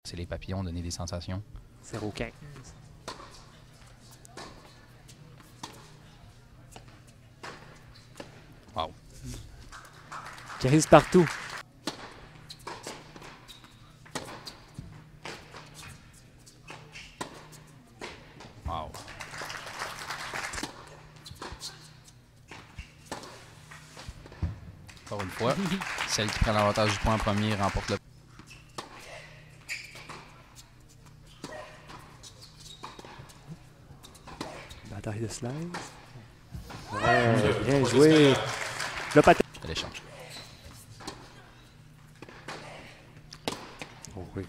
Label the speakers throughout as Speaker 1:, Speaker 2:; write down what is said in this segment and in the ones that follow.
Speaker 1: C'est les papillons, donner des sensations.
Speaker 2: 0-15.
Speaker 1: Wow.
Speaker 2: 15 partout.
Speaker 1: Wow. Encore une fois, celle qui prend l'avantage du point en premier remporte le...
Speaker 2: Bataille de slice. Ouais, bien joué. Le patin.
Speaker 1: l'échange.
Speaker 2: Oh oui.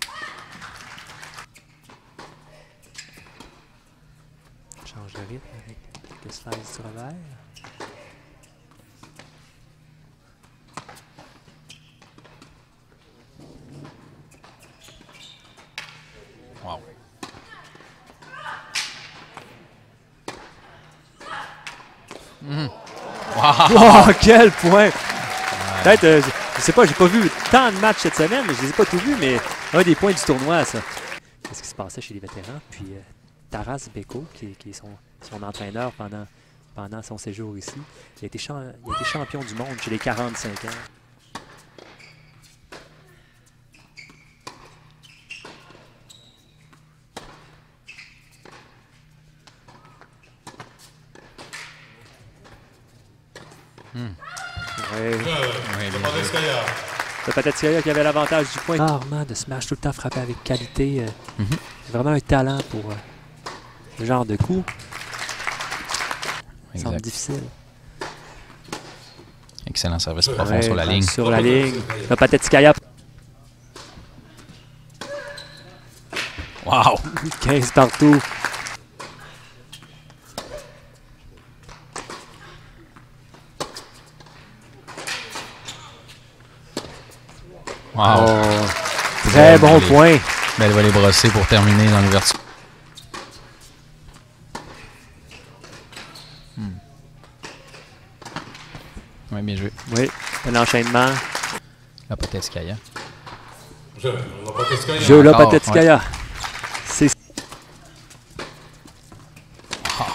Speaker 2: Change de rythme avec le slice du revers.
Speaker 1: Wow.
Speaker 2: Wow, quel point! Peut-être, je sais pas, j'ai pas vu tant de matchs cette semaine, mais je les ai pas tous vus, mais un des points du tournoi, ça. Qu'est-ce qui se passait chez les vétérans? Puis Taras Beko, qui est son entraîneur pendant son séjour ici, il a été champion du monde chez les 45 ans. Ouais. Le Patetskaya qui avait l'avantage du point. Rarement de smash tout le temps frappé avec qualité. C'est vraiment un talent pour ce genre de coup. Ça semble difficile.
Speaker 1: Excellent service profond sur la ligne.
Speaker 2: Sur la ligne. Le Patetskaya.
Speaker 1: Wow!
Speaker 2: 15 partout.
Speaker 1: Wow!
Speaker 2: Oh, très bon point.
Speaker 1: Belle volée brossée pour terminer dans l'ouverture. Oui, bien joué.
Speaker 2: Oui, l'enchaînement.
Speaker 1: La Patetskaya.
Speaker 2: Je le Patetskaya. Ouais. C'est...
Speaker 1: Wow.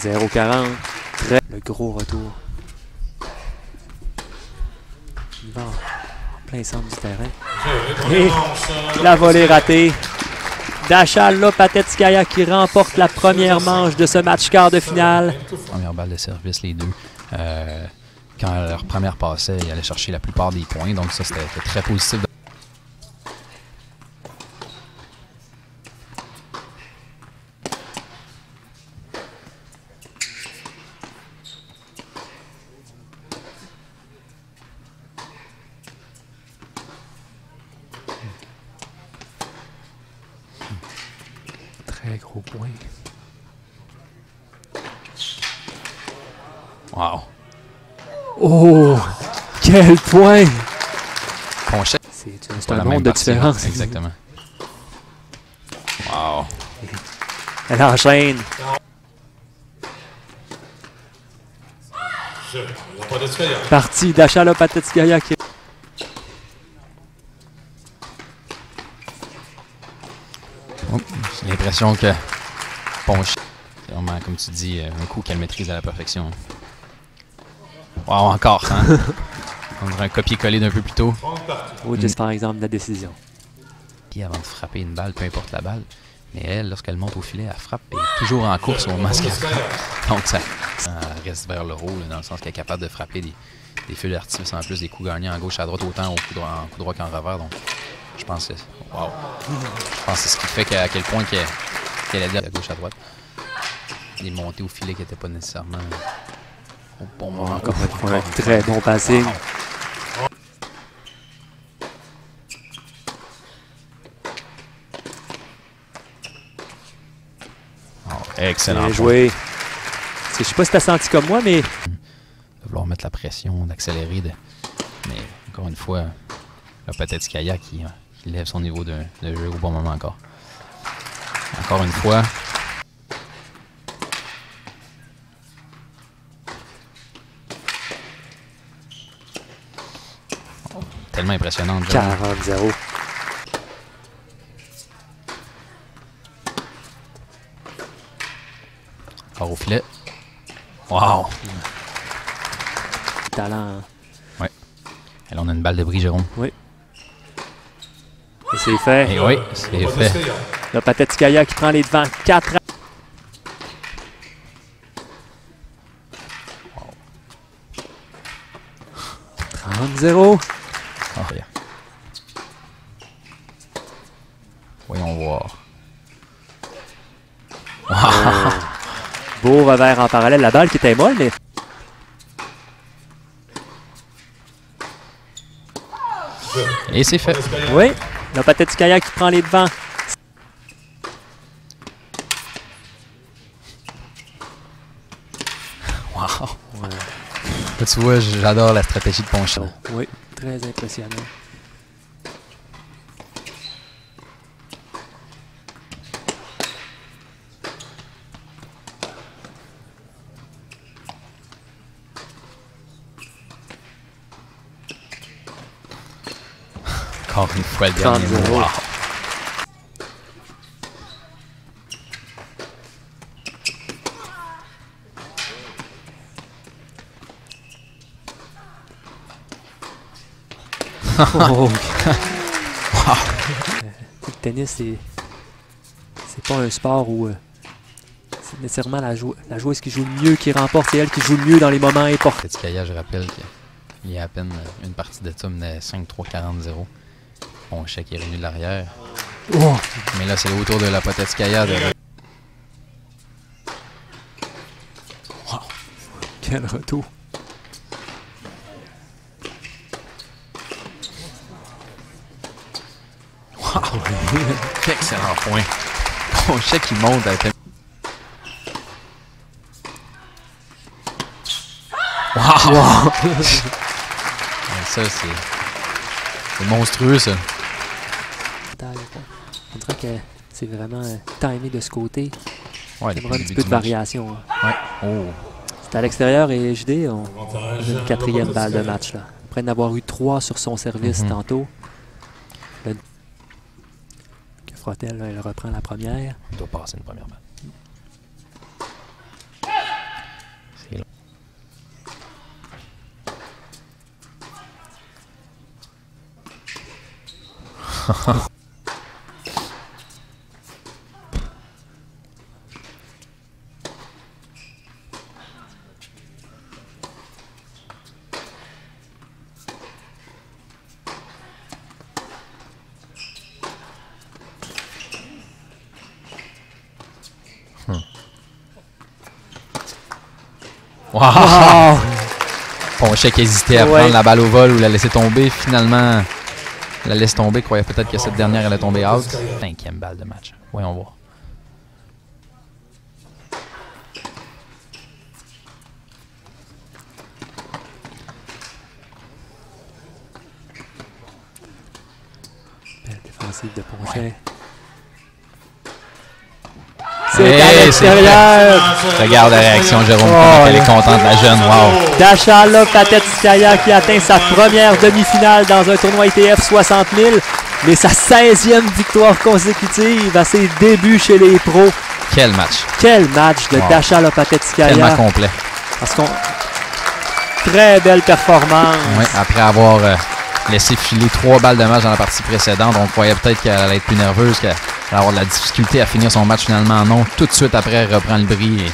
Speaker 2: 0-40. Très... Le gros retour. Bon, en plein centre du terrain. Et la volée ratée. Dasha Lopatetskaya qui remporte la première manche de ce match quart de finale.
Speaker 1: Première balle de service, les deux. Quand leur première passait, ils allaient chercher la plupart des points. Donc ça, c'était très positif.
Speaker 2: Très gros point.
Speaker 1: Wow!
Speaker 2: Oh! Quel point!
Speaker 1: Ponchet.
Speaker 2: C'est un monde de différence.
Speaker 1: Exactement. Wow!
Speaker 2: Elle enchaîne. Partie Dasha Lopatetskaya qui...
Speaker 1: Oh, j'ai l'impression que Ponchet, c'est vraiment, comme tu dis, un coup qu'elle maîtrise à la perfection. Wow, encore, hein? On dirait un copier-coller d'un peu plus tôt.
Speaker 2: Ou par exemple la décision.
Speaker 1: Puis avant de frapper une balle, peu importe la balle, mais elle, lorsqu'elle monte au filet, elle frappe et est toujours en course au moment où elle frappe. Donc ça reste vers le haut, là, dans le sens qu'elle est capable de frapper des feux d'artifice en plus, des coups gagnants à gauche, à droite, autant en coup droit qu'en revers. Donc je pense que wow. Je pense que c'est ce qui fait qu'à quel point qu'elle est à gauche, à droite. Des montées au filet qui n'étaient pas nécessairement au bon moment.
Speaker 2: Encore une fois, très bon passing.
Speaker 1: Wow. Excellent.
Speaker 2: Bien joué. Je sais pas si tu as senti comme moi, mais...
Speaker 1: De vouloir mettre la pression, d'accélérer. Mais encore une fois, le Patetskaya qui lève son niveau de jeu au bon moment encore. Encore une fois. tellement impressionnante. Jérôme.
Speaker 2: 40-0.
Speaker 1: Encore au filet. Wow!
Speaker 2: Talent.
Speaker 1: Ouais. Et là, on a une balle de bris, Jérôme.
Speaker 2: Oui. Et c'est fait.
Speaker 1: Et oui, c'est fait.
Speaker 2: Là, Patetskaya qui prend les devants. 4 ans. Wow. 30-0.
Speaker 1: Oh, yeah. Voyons voir. Wow.
Speaker 2: Beau revers en parallèle. La balle qui était molle, mais...
Speaker 1: Et c'est fait.
Speaker 2: Oui. Là, Patetskaya qui prend les devants.
Speaker 1: Wow. Ouais. Là, tu vois, j'adore la stratégie de Ponchet.
Speaker 2: Oui, très impressionnant.
Speaker 1: Encore une fois le dernier mot. Wow.
Speaker 2: Oh.
Speaker 1: Wow.
Speaker 2: Le tennis, c'est pas un sport où c'est nécessairement la joueuse qui joue le mieux qui remporte. C'est elle qui joue le mieux dans les moments importants.
Speaker 1: Patetskaya, je rappelle qu'il y a à peine une partie de ça, menait 5-3-40-0. Ponchet qui est revenu de l'arrière.
Speaker 2: Oh.
Speaker 1: Mais là, c'est au tour de la Patetskaya de...
Speaker 2: Wow. Quel retour.
Speaker 1: Wow! Excellent point. Ponchet qui monte avec... Wow!
Speaker 2: Wow.
Speaker 1: Ça, c'est monstrueux, ça.
Speaker 2: On dirait que c'est vraiment timé de ce côté.
Speaker 1: Ouais,
Speaker 2: il y aura un petit peu de variation.
Speaker 1: Ouais. Oh.
Speaker 2: C'est à l'extérieur et JD, on a une 4e balle de match. Là. Après en avoir eu 3 sur son service tantôt. Frottel, là, elle reprend la première.
Speaker 1: Il doit passer une première balle. C'est long. Wow! Ponchet qui hésitait à prendre la balle au vol ou la laisser tomber. Finalement, la laisse tomber. Croyait peut-être que cette dernière allait tomber out. 5e balle de match. Voyons voir.
Speaker 2: Belle défensive de Ponchet.
Speaker 1: Ouais.
Speaker 2: C'est à l'extérieur.
Speaker 1: Regarde la réaction, Jérôme. Comment elle est contente, la jeune. Wow.
Speaker 2: Dasha Patetskaya qui atteint sa première demi-finale dans un tournoi ITF 60 000, mais sa 16e victoire consécutive à ses débuts chez les pros.
Speaker 1: Quel match.
Speaker 2: Quel match de Dasha Patetskaya.
Speaker 1: Tellement complet.
Speaker 2: Parce qu'on... Très belle performance.
Speaker 1: Oui, après avoir laissé filer 3 balles de match dans la partie précédente, on croyait peut-être qu'elle allait être plus nerveuse, qu'elle allait avoir de la difficulté à finir son match. Finalement, non. Tout de suite après, elle reprend le bris. Et